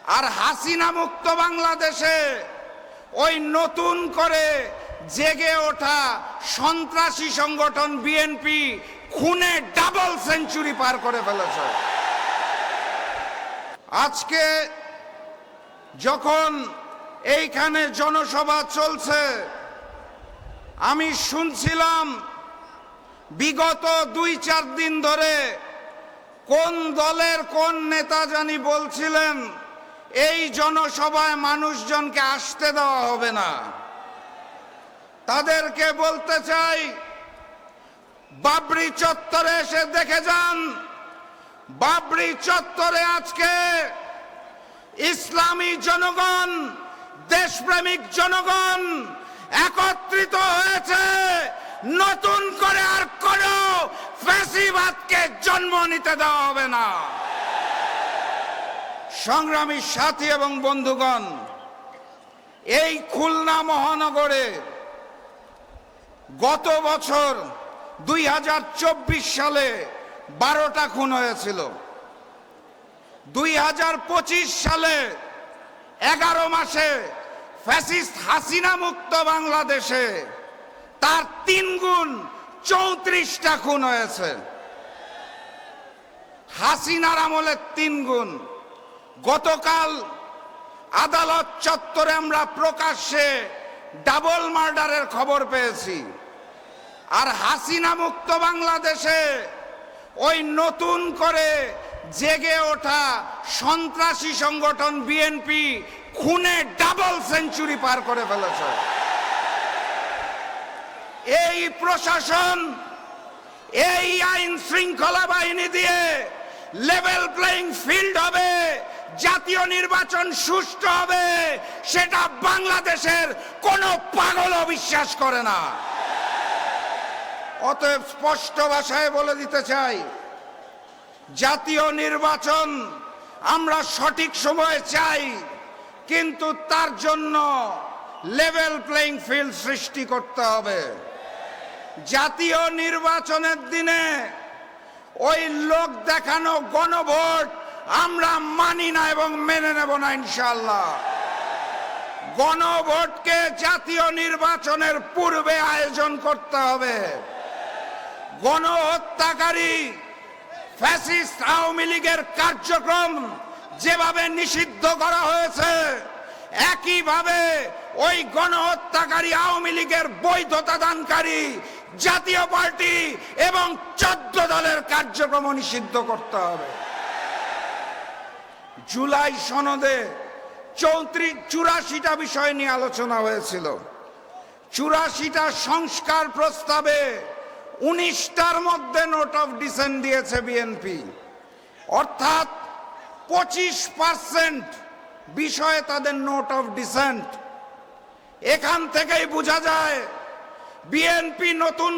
আর হাসিনা মুক্ত বাংলাদেশে ওই নতুন করে জেগে ওঠা সন্ত্রাসী সংগঠন বিএনপি খুনে ডাবল সেঞ্চুরি পার করে ফেলেছে। আজকে যখন এইখানে জনসভা চলছে, আমি শুনছিলাম বিগত 2-4 দিন ধরে কোন দলের কোন নেতা জানি বলছিলেন এই জনসভায় মানুষজনকে আসতে দেওয়া হবে না। তাদেরকে বলতে চাই, বাবরি চত্বরে এসে দেখে যান, বাবরি চত্বরে আজকে ইসলামী জনগণ, দেশপ্রেমিক জনগণ একত্রিত হয়েছে। নতুন করে আর কোনো ফ্যাসিবাদকে জন্ম নিতে দেওয়া হবে না। সংগ্রামী সাথী এবং বন্ধুগণ, এই খুলনা মহানগরে গত বছর 2024 সালে 12টা খুন হয়েছিল। 2025 সালে 11 মাসে ফ্যাসিস্ট হাসিনা মুক্ত বাংলাদেশে তার 3 গুণ 34টা খুন হয়েছে। হাসিনার আমলে 3 গুণ। গতকাল আদালত চত্বরে আমরা প্রকাশ্যে ডাবল মার্ডারের খবর পেয়েছি। আর হাসিনা মুক্ত বাংলাদেশে ওই নতুন করে জেগে ওঠা সন্ত্রাসী সংগঠন বিএনপি খুনে ডাবল সেঞ্চুরি পার করে ফেলেছে। এই প্রশাসন, এই আইন শৃঙ্খলা বাহিনী দিয়ে লেভেল প্লেইং ফিল্ড হবে, জাতীয় নির্বাচন সুষ্ঠু হবে, সেটা বাংলাদেশের কোনো পাগলও বিশ্বাস করে না। অতএব স্পষ্ট ভাষায় বলে দিতে চাই, জাতীয় নির্বাচন আমরা সঠিক সময়ে চাই, কিন্তু তার জন্য লেভেল প্লেইং ফিল্ড সৃষ্টি করতে হবে। জাতীয় নির্বাচনের দিনে ওই লোক দেখানো গণভোট আমরা মানি না এবং মেনে নেব না ইনশাআল্লাহ। গণভোটকে জাতীয় নির্বাচনের পূর্বে আয়োজন করতে হবে। গণহত্যাকারী ফ্যাসিস্ট আওয়ামী লীগের কার্যক্রম যেভাবে নিষিদ্ধ করা হয়েছে, একইভাবে ওই গণহত্যাকারী আওয়ামী লীগের বৈধতা দানকারী জাতীয় পার্টি এবং 14 দলের কার্যক্রম নিষিদ্ধ করতে হবে। জুলাই সনদে 84টা বিষয় নিয়ে আলোচনা হয়েছিল। 84টা সংস্কার প্রস্তাবে 19টার মধ্যে নোট অফ ডিসেন্ট দিয়েছে বিএনপি, অর্থাৎ 25% বিষয়ে তাদের নোট অফ ডিসেন্ট। এখান থেকেই বোঝা যায় বিএনপি নতুন